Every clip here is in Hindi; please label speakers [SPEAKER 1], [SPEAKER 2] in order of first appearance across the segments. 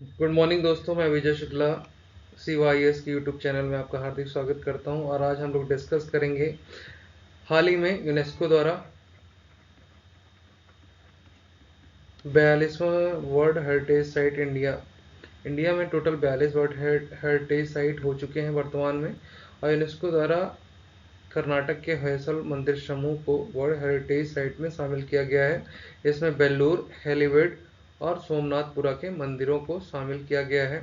[SPEAKER 1] गुड मॉर्निंग दोस्तों, मैं विजय शुक्ला CYS की यूट्यूब चैनल में आपका हार्दिक स्वागत करता हूं। और आज हम लोग डिस्कस करेंगे हाल ही में यूनेस्को द्वारा 42वां वर्ल्ड हेरिटेज साइट इंडिया में टोटल 42 वर्ल्ड हेरिटेज साइट हो चुके हैं वर्तमान में। और यूनेस्को द्वारा कर्नाटक के होयसल मंदिर समूह को वर्ल्ड हेरिटेज साइट में शामिल किया गया है। इसमें बेल्लूर, हेलीवेड और सोमनाथपुरा के मंदिरों को शामिल किया गया है।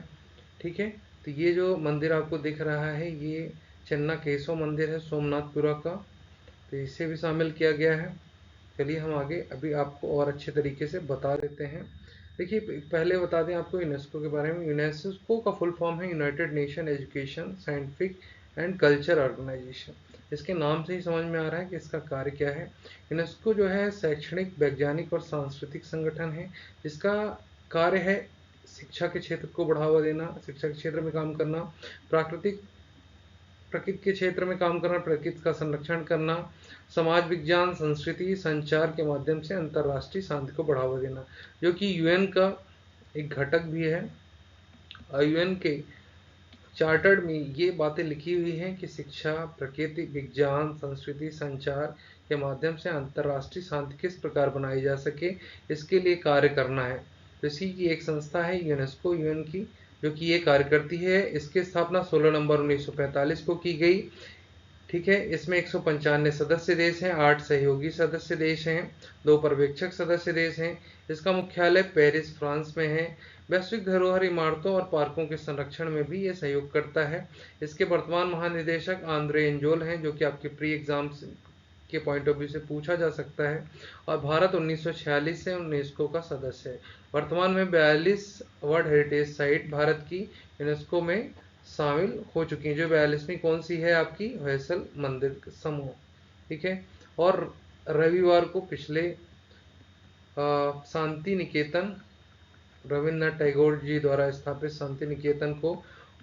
[SPEAKER 1] ठीक है, तो ये जो मंदिर आपको दिख रहा है ये चन्ना केशव मंदिर है सोमनाथपुरा का, तो इसे भी शामिल किया गया है। चलिए हम आगे अभी आपको और अच्छे तरीके से बता देते हैं। देखिए, पहले बता दें आपको यूनेस्को के बारे में। यूनेस्को का फुल फॉर्म है United Nation Education, Scientific and Culture Organization. इसके नाम से ही समझ में आ रहा है कि इसका कार्य क्या है। यूनेस्को जो है शैक्षणिक, वैज्ञानिक और सांस्कृतिक संगठन है जिसका कार्य है शिक्षा के क्षेत्र को बढ़ावा देना, शिक्षा के क्षेत्र में काम करना, प्रकृति के क्षेत्र में काम करना, प्रकृति का संरक्षण करना, समाज विज्ञान, संस्कृति, संचार के माध्यम से अंतर्राष्ट्रीय शांति को बढ़ावा देना, जो कि यूएन का एक घटक भी है। और यूएन के चार्टर्ड में ये बातें लिखी हुई हैं कि शिक्षा, प्रकृति, विज्ञान, संस्कृति, संचार के माध्यम से अंतर्राष्ट्रीय शांति किस प्रकार बनाई जा सके, इसके लिए कार्य करना है। तो इसी की एक संस्था है यूनेस्को, यूएन की, जो कि ये कार्य करती है। इसकी स्थापना 16 नवंबर 1945 को की गई। ठीक है, इसमें 195 सदस्य देश हैं, 8 सहयोगी सदस्य देश हैं, 2 पर्यवेक्षक सदस्य देश हैं। इसका मुख्यालय पेरिस, फ्रांस में है। वैश्विक धरोहर इमारतों और पार्कों के संरक्षण में भी ये सहयोग करता है। इसके वर्तमान महानिदेशक आंद्रे एंजोल हैं, जो कि आपके प्री एग्जाम के पॉइंट ऑफ व्यू से पूछा जा सकता है। और भारत 1946 से यूनेस्को का सदस्य है। वर्तमान में 42 वर्ल्ड हेरिटेज साइट भारत की यूनेस्को में शामिल हो चुकी हैं। जो 42वीं कौन सी है आपकी? होयसल मंदिर समूह। ठीक है, और रविवार को पिछले शांति निकेतन, रविन्द्रनाथ टैगोर जी द्वारा स्थापित शांति निकेतन को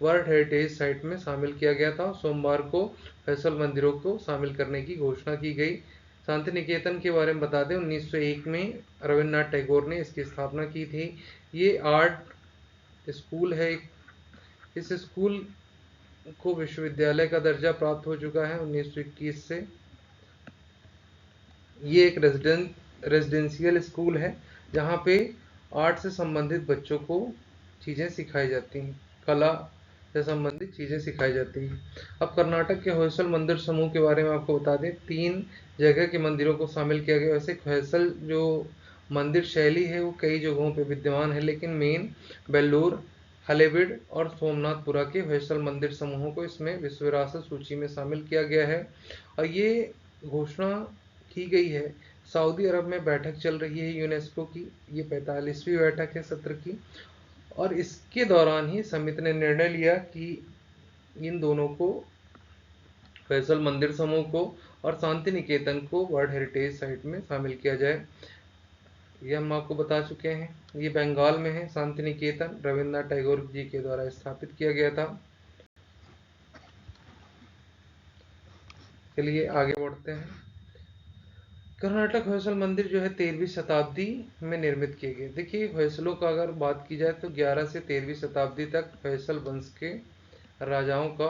[SPEAKER 1] वर्ल्ड हेरिटेज साइट में शामिल किया गया था। सोमवार को होयसल मंदिरों को शामिल करने की घोषणा की गई। शांति निकेतन के बारे में बता दें, 1901 में रविन्द्रनाथ टैगोर ने इसकी स्थापना की थी। ये आर्ट स्कूल है। इस स्कूल को विश्वविद्यालय का दर्जा प्राप्त हो चुका है 1921 से। ये एक रेजिडेंशियल स्कूल है जहाँ पे आर्ट से संबंधित बच्चों को चीज़ें सिखाई जाती हैं, कला से संबंधित चीज़ें सिखाई जाती हैं। अब कर्नाटक के होयसल मंदिर समूह के बारे में आपको बता दें, 3 जगह के मंदिरों को शामिल किया गया। वैसे होयसल जो मंदिर शैली है वो कई जगहों पे विद्यमान है, लेकिन मेन बेल्लूर, हलेबीड और सोमनाथपुरा के होयसल मंदिर समूहों को इसमें विश्व विरासत सूची में शामिल किया गया है। और ये घोषणा की गई है। सऊदी अरब में बैठक चल रही है यूनेस्को की, ये 45वीं बैठक है सत्र की। और इसके दौरान ही समिति ने निर्णय लिया कि इन दोनों को, फैसल मंदिर समूह को और शांति निकेतन को, वर्ल्ड हेरिटेज साइट में शामिल किया जाए। ये हम आपको बता चुके हैं। ये बंगाल में है शांति निकेतन, रविन्द्रनाथ टैगोर जी के द्वारा स्थापित किया गया था। चलिए आगे बढ़ते हैं। कर्नाटक होयसल मंदिर जो है 13वीं शताब्दी में निर्मित किए गए। देखिए, होयसलों का अगर बात की जाए तो 11 से 13वीं शताब्दी तक होयसल वंश के राजाओं का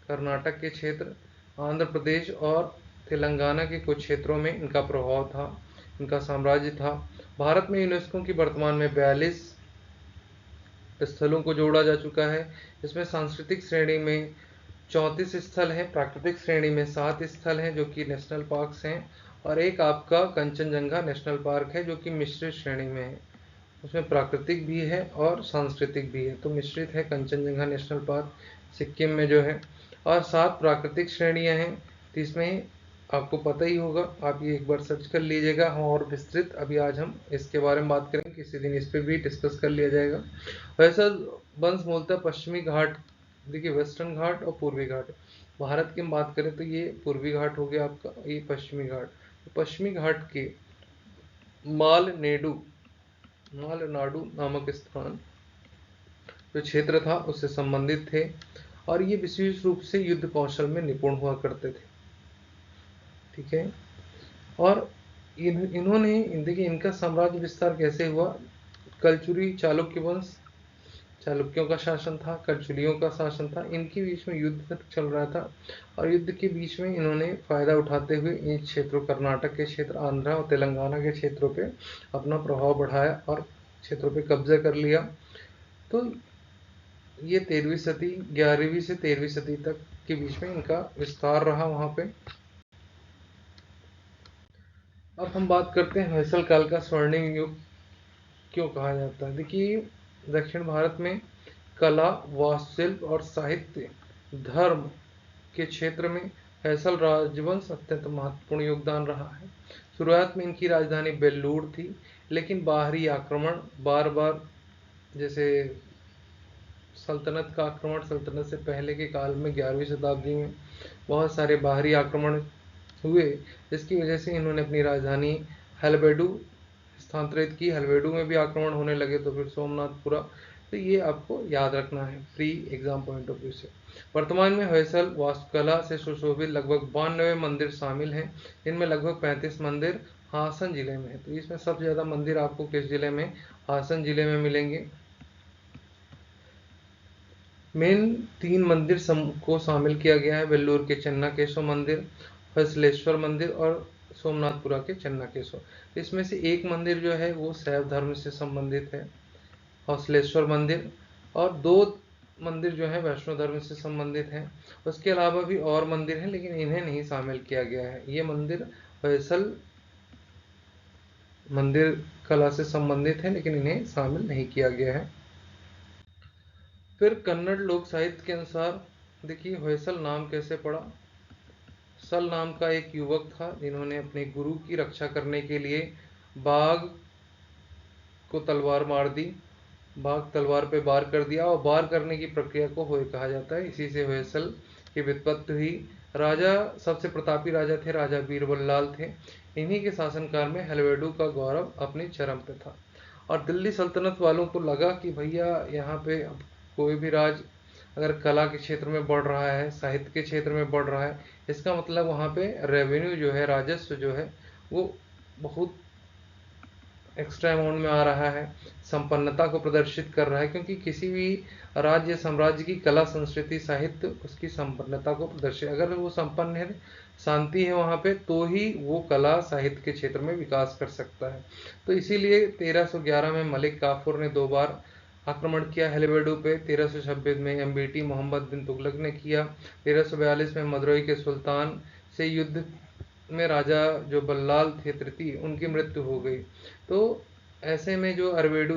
[SPEAKER 1] कर्नाटक के क्षेत्र, आंध्र प्रदेश और तेलंगाना के कुछ क्षेत्रों में इनका प्रभाव था, इनका साम्राज्य था। भारत में यूनेस्को की वर्तमान में 42 स्थलों को जोड़ा जा चुका है। इसमें सांस्कृतिक श्रेणी में 34 स्थल हैं, प्राकृतिक श्रेणी में 7 स्थल हैं जो कि नेशनल पार्क्स हैं, और एक आपका कंचनजंगा नेशनल पार्क है जो कि मिश्रित श्रेणी में है। उसमें प्राकृतिक भी है और सांस्कृतिक भी है, तो मिश्रित है कंचनजंगा नेशनल पार्क सिक्किम में जो है। और 7 प्राकृतिक श्रेणियां हैं, तो इसमें आपको पता ही होगा, आप ये एक बार सर्च कर लीजिएगा। हम और विस्तृत अभी आज हम इसके बारे में बात करेंगे, किसी दिन इस पर भी डिस्कस कर लिया जाएगा। वैसा वंश मूलतः पश्चिमी घाट, देखिए वेस्टर्न घाट और पूर्वी घाट। भारत की हम बात करें तो ये पूर्वी घाट हो गया आपका, ये पश्चिमी घाट। तो पश्चिमी घाट के मालनेडु मालनाडु नामक स्थान जो क्षेत्र था उससे संबंधित थे, और ये विशेष रूप से युद्ध कौशल में निपुण हुआ करते थे। ठीक है, और इन्होंने, देखिए इनका साम्राज्य विस्तार कैसे हुआ। कलचुरी चालुक्य वंश, चालुक्यों का शासन था, कलचुलियों का शासन था, इनके बीच में युद्ध चल रहा था और युद्ध के बीच में इन्होंने फायदा उठाते हुए इन क्षेत्रों, कर्नाटक के क्षेत्र, आंध्रा और तेलंगाना के क्षेत्रों पे अपना प्रभाव बढ़ाया और क्षेत्रों पे कब्जा कर लिया। तो ये 13वीं सदी, 11वीं से 13वीं सदी तक के बीच में इनका विस्तार रहा वहां पे। अब हम बात करते हैं होयसल काल का स्वर्णिम युग क्यों कहा जाता है। देखिए, दक्षिण भारत में कला, वास्तुशिल्प और साहित्य, धर्म के क्षेत्र में होयसल राजवंश अत्यंत महत्वपूर्ण योगदान रहा है। शुरुआत में इनकी राजधानी बेल्लूर थी, लेकिन बाहरी आक्रमण बार बार, जैसे सल्तनत का आक्रमण, सल्तनत से पहले के काल में 11वीं शताब्दी में बहुत सारे बाहरी आक्रमण हुए, जिसकी वजह से इन्होंने अपनी राजधानी हलबेडु स्थानांतरित की। हलबेडु में भी आक्रमण होने लगे, तो फिर सोमनाथपुरा। तो ये आपको याद रखना है pre exam point of view से। वर्तमान में होयसल वास्तुकला से सुशोभित लगभग 92 मंदिर शामिल हैं, इनमें लगभग 35 मंदिर हासन जिले में है। तो इसमें सबसे ज्यादा मंदिर आपको किस जिले में, हासन जिले में मिलेंगे। मेन 3 मंदिर को शामिल किया गया है, वेल्लूर के चन्नाकेशव मंदिर, होयसलेश्वर मंदिर और सोमनाथपुरा के चन्नाकेशव। इसमें से एक मंदिर जो है वो शैव धर्म से संबंधित है, होयसलेश्वर मंदिर, और 2 मंदिर जो है वैष्णव धर्म से संबंधित हैं। उसके अलावा भी और मंदिर हैं, लेकिन इन्हें नहीं शामिल किया गया है। ये मंदिर होयसल मंदिर कला से संबंधित है, लेकिन इन्हें शामिल नहीं किया गया है। फिर कन्नड़ लोक साहित्य के अनुसार देखिए होयसल नाम कैसे पड़ा। सल नाम का एक युवक था, जिन्होंने अपने गुरु की रक्षा करने के लिए बाघ को तलवार मार दी, बाघ तलवार पे वार कर दिया, और वार करने की प्रक्रिया को होय कहा जाता है। इसी से होयसल की व्युत्पत्ति हुई। राजा, सबसे प्रतापी राजा थे राजा बीरबल थे। इन्हीं के शासनकाल में हलवेडु का गौरव अपने चरम पे था, और दिल्ली सल्तनत वालों को लगा कि भैया यहाँ पे कोई भी राज अगर कला के क्षेत्र में बढ़ रहा है, साहित्य के क्षेत्र में बढ़ रहा है, इसका मतलब वहाँ पे रेवेन्यू जो है, राजस्व जो है, वो बहुत एक्स्ट्रा अमाउंट में आ रहा है, संपन्नता को प्रदर्शित कर रहा है। क्योंकि किसी भी राज्य साम्राज्य की कला, संस्कृति, साहित्य उसकी संपन्नता को प्रदर्शित, अगर वो संपन्न है, शांति है वहाँ पे, तो ही वो कला साहित्य के क्षेत्र में विकास कर सकता है। तो इसीलिए 1311 में मलिक काफूर ने 2 बार आक्रमण किया हलवेडु पे। 1326 में एमबीटी मोहम्मद बिन तुगलक ने किया। 1342 में मदुरई के सुल्तान से युद्ध में राजा जो बल्लाल थे तृतीय, उनकी मृत्यु हो गई। तो ऐसे में जो हलवेडु,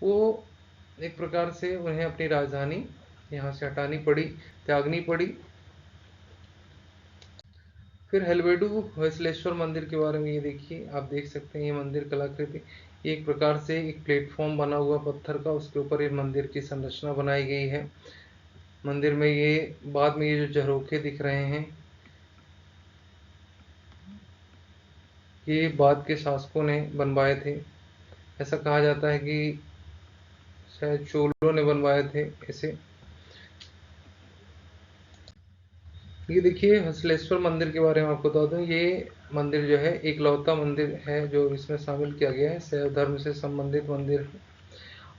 [SPEAKER 1] वो एक प्रकार से उन्हें अपनी राजधानी यहाँ से हटानी पड़ी, त्यागनी पड़ी। फिर हलवेडु होयसलेश्वर मंदिर के बारे में ये देखिए, आप देख सकते हैं ये मंदिर कलाकृति, एक प्रकार से एक प्लेटफॉर्म बना हुआ पत्थर का, उसके ऊपर ये मंदिर की संरचना बनाई गई है। मंदिर में ये बाद में ये जो झरोखे दिख रहे हैं, ये बाद के शासकों ने बनवाए थे। ऐसा कहा जाता है कि शायद चोलों ने बनवाए थे इसे। ये देखिए हसलेश्वर मंदिर के बारे में आपको बता दूं, ये मंदिर जो है एकलौता मंदिर है जो इसमें शामिल किया गया है, शैव धर्म से संबंधित मंदिर है।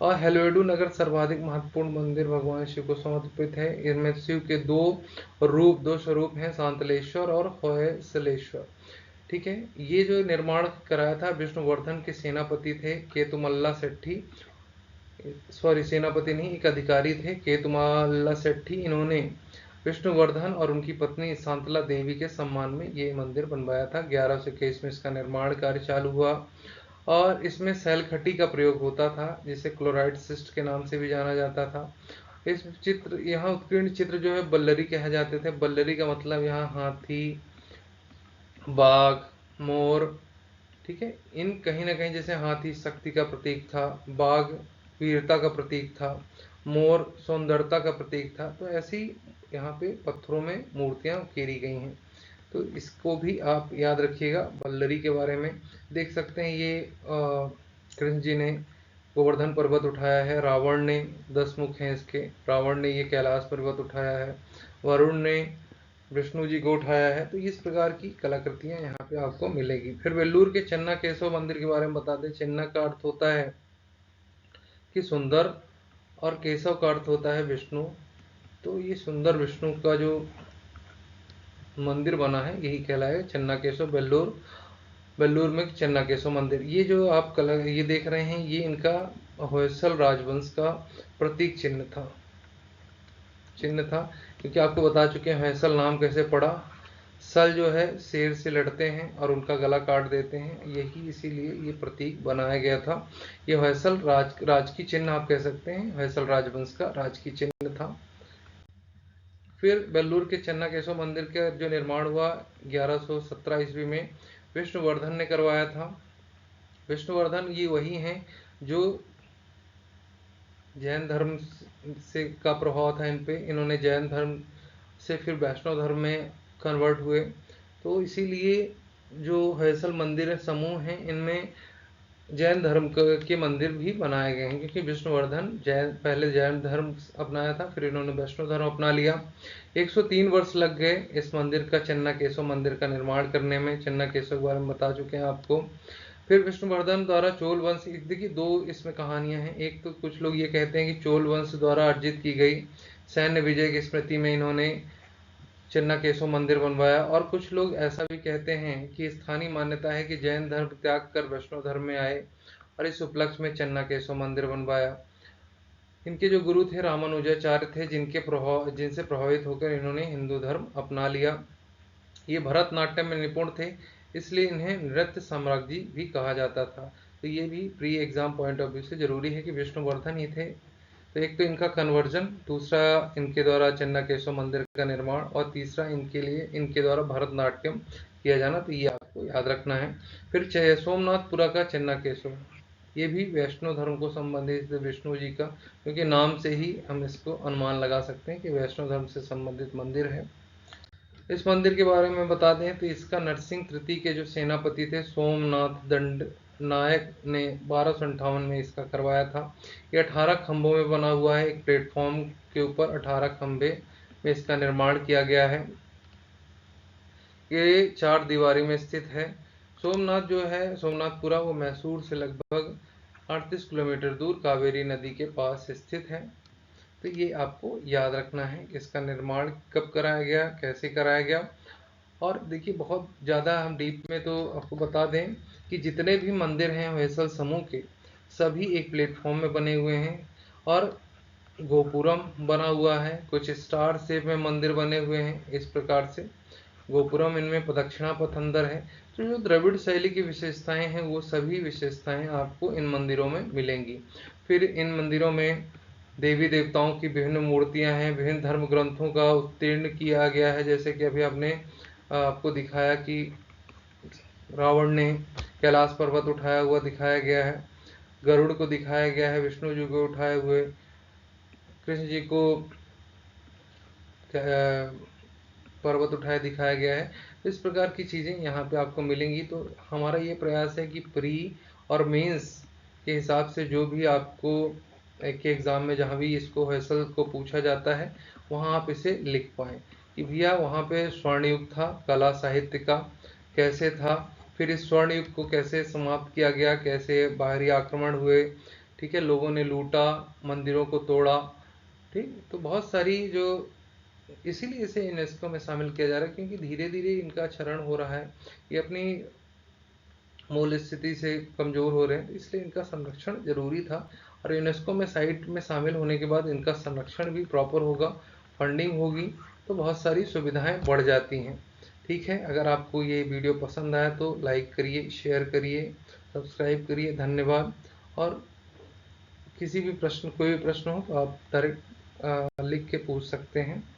[SPEAKER 1] और हलवेडु नगर सर्वाधिक महत्वपूर्ण मंदिर भगवान शिव को समर्पित है। इनमें शिव के 2 स्वरूप हैं, शांतलेश्वर और होयसलेश्वर। ठीक है, ये जो निर्माण कराया था विष्णुवर्धन के सेनापति थे केतुमल्ला सेट्ठी, सॉरी सेनापति नहीं, एक अधिकारी थे केतुमल्ला सेट्ठी। इन्होंने विष्णुवर्धन और उनकी पत्नी शांतला देवी के सम्मान में ये मंदिर बनवाया था। 1121 में इसका निर्माण कार्य चालू हुआ, और इसमें सैलखटी का प्रयोग होता था, जिसे क्लोराइड सिस्ट के नाम से भी जाना जाता था। इस चित्र, यहाँ उत्कीर्ण चित्र जो है बल्लरी कहे जाते थे। बल्लरी का मतलब यहाँ हाथी, बाघ, मोर, ठीक है, इन कहीं ना कहीं, जैसे हाथी शक्ति का प्रतीक था, बाघ वीरता का प्रतीक था, मोर सौंदर्यता का प्रतीक था। तो ऐसी यहाँ पे पत्थरों में मूर्तियां उकेरी गई हैं। तो इसको भी आप याद रखिएगा। बल्लरी के बारे में देख सकते हैं, ये कृष्ण जी ने गोवर्धन पर्वत उठाया है, रावण ने 10 मुख हैं इसके, रावण ने ये कैलाश पर्वत उठाया है, वरुण ने विष्णु जी को उठाया है। तो इस प्रकार की कलाकृतियां यहाँ पे आपको मिलेगी। फिर वेल्लूर के चन्ना केशव मंदिर के बारे में बता दें। चन्ना का अर्थ होता है कि सुंदर, और केशव का अर्थ होता है विष्णु। तो ये सुंदर विष्णु का जो मंदिर बना है यही कहलाएगा चन्ना केशव वेल्लूर। वेल्लूर में चन्ना केशव मंदिर, ये जो आप ये देख रहे हैं, ये इनका होयसल राजवंश का प्रतीक चिन्ह था, क्योंकि आपको बता चुके हैं होयसल नाम कैसे पड़ा। सल जो है शेर से लड़ते हैं और उनका गला काट देते हैं, यही इसीलिए ये प्रतीक बनाया गया था। ये होयसल राज की चिन्ह आप कह सकते हैं, होयसल राजवंश का राज की चिन्ह था। फिर वेल्लूर के चन्ना केशव मंदिर का जो निर्माण हुआ 1117 ईस्वी में विष्णुवर्धन ने करवाया था। विष्णुवर्धन ये वही हैं जो जैन धर्म से का प्रभाव था इन पे, इन्होंने जैन धर्म से फिर वैष्णव धर्म में कन्वर्ट हुए। तो इसीलिए जो होयसल मंदिर समूह हैं इनमें जैन धर्म के मंदिर भी बनाए गए हैं, क्योंकि विष्णुवर्धन पहले जैन धर्म अपनाया था, फिर इन्होंने वैष्णव धर्म अपना लिया। 103 वर्ष लग गए इस मंदिर का, चन्ना केशव मंदिर का निर्माण करने में। चन्ना केशव के बारे में बता चुके हैं आपको। फिर विष्णुवर्धन द्वारा चोल वंश, देखिए दो इसमें कहानियां हैं। एक तो कुछ लोग ये कहते हैं कि चोल वंश द्वारा अर्जित की गई सैन्य विजय की स्मृति में इन्होंने चन्ना केशव मंदिर बनवाया, और कुछ लोग ऐसा भी कहते हैं कि स्थानीय मान्यता है कि जैन धर्म त्याग कर वैष्णव धर्म में आए और इस उपलक्ष्य में चन्ना केशव मंदिर बनवाया। इनके जो गुरु थे रामानुजाचार्य थे, जिनसे प्रभावित होकर इन्होंने हिंदू धर्म अपना लिया। ये भरतनाट्यम में निपुण थे, इसलिए इन्हें नृत्य साम्राज्ञी भी कहा जाता था। तो ये भी pre exam point of view से जरूरी है कि विष्णुवर्धन ही थे। तो एक तो इनका कन्वर्जन, दूसरा इनके द्वारा चन्ना केशव मंदिर का निर्माण, और तीसरा इनके द्वारा भरतनाट्यम किया जाना। तो ये आपको याद रखना है। फिर सोमनाथपुरा का चन्ना केशव, ये भी वैष्णव धर्म को संबंधित विष्णु जी का, क्योंकि नाम से ही हम इसको अनुमान लगा सकते हैं कि वैष्णव धर्म से संबंधित मंदिर है। इस मंदिर के बारे में बता दें तो इसका नरसिंह तृतीय के जो सेनापति थे सोमनाथ दंड नायक ने 1258 में इसका करवाया था। ये 18 खंभों में बना हुआ है। एक प्लेटफॉर्म के ऊपर 18 खंभे में इसका निर्माण किया गया है। ये 4 दीवारी में स्थित है। सोमनाथ जो है, सोमनाथपुरा, वो मैसूर से लगभग 38 किलोमीटर दूर कावेरी नदी के पास स्थित है। तो ये आपको याद रखना है कि इसका निर्माण कब कराया गया, कैसे कराया गया। और देखिए बहुत ज़्यादा हम डीप में तो आपको बता दें कि जितने भी मंदिर हैं होयसल समूह के, सभी एक प्लेटफॉर्म में बने हुए हैं और गोपुरम बना हुआ है। कुछ स्टार शेप में मंदिर बने हुए हैं इस प्रकार से। गोपुरम, इनमें प्रदक्षिणा पथ अंदर है। तो जो द्रविड़ शैली की विशेषताएं हैं वो सभी विशेषताएं आपको इन मंदिरों में मिलेंगी। फिर इन मंदिरों में देवी देवताओं की विभिन्न मूर्तियां हैं, विभिन्न धर्म ग्रंथों का उत्तीर्ण किया गया है। जैसे कि अभी आपने आपको दिखाया कि रावण ने कैलाश पर्वत उठाया हुआ दिखाया गया है, गरुड़ को दिखाया गया है, विष्णु जी को उठाए हुए, कृष्ण जी को पर्वत उठाए दिखाया गया है। इस प्रकार की चीज़ें यहाँ पे आपको मिलेंगी। तो हमारा ये प्रयास है कि प्री और मेंस के हिसाब से जो भी आपको एक एग्ज़ाम में जहाँ भी इसको होयसल को पूछा जाता है वहाँ आप इसे लिख पाएँ कि भैया वहाँ पे स्वर्ण युग था, कला साहित्य का कैसे था, फिर इस स्वर्ण युग को कैसे समाप्त किया गया, कैसे बाहरी आक्रमण हुए, ठीक है, लोगों ने लूटा, मंदिरों को तोड़ा, ठीक। तो बहुत सारी जो, इसीलिए इसे यूनेस्को में शामिल किया जा रहा है, क्योंकि धीरे धीरे इनका क्षरण हो रहा है, ये अपनी मूल स्थिति से कमजोर हो रहे हैं। इसलिए इनका संरक्षण जरूरी था, और यूनेस्को में साइट में शामिल होने के बाद इनका संरक्षण भी प्रॉपर होगा, फंडिंग होगी, तो बहुत सारी सुविधाएं बढ़ जाती हैं। ठीक है, अगर आपको ये वीडियो पसंद आया तो लाइक करिए, शेयर करिए, सब्सक्राइब करिए। धन्यवाद। और किसी भी प्रश्न, कोई भी प्रश्न हो तो आप डायरेक्ट लिख के पूछ सकते हैं।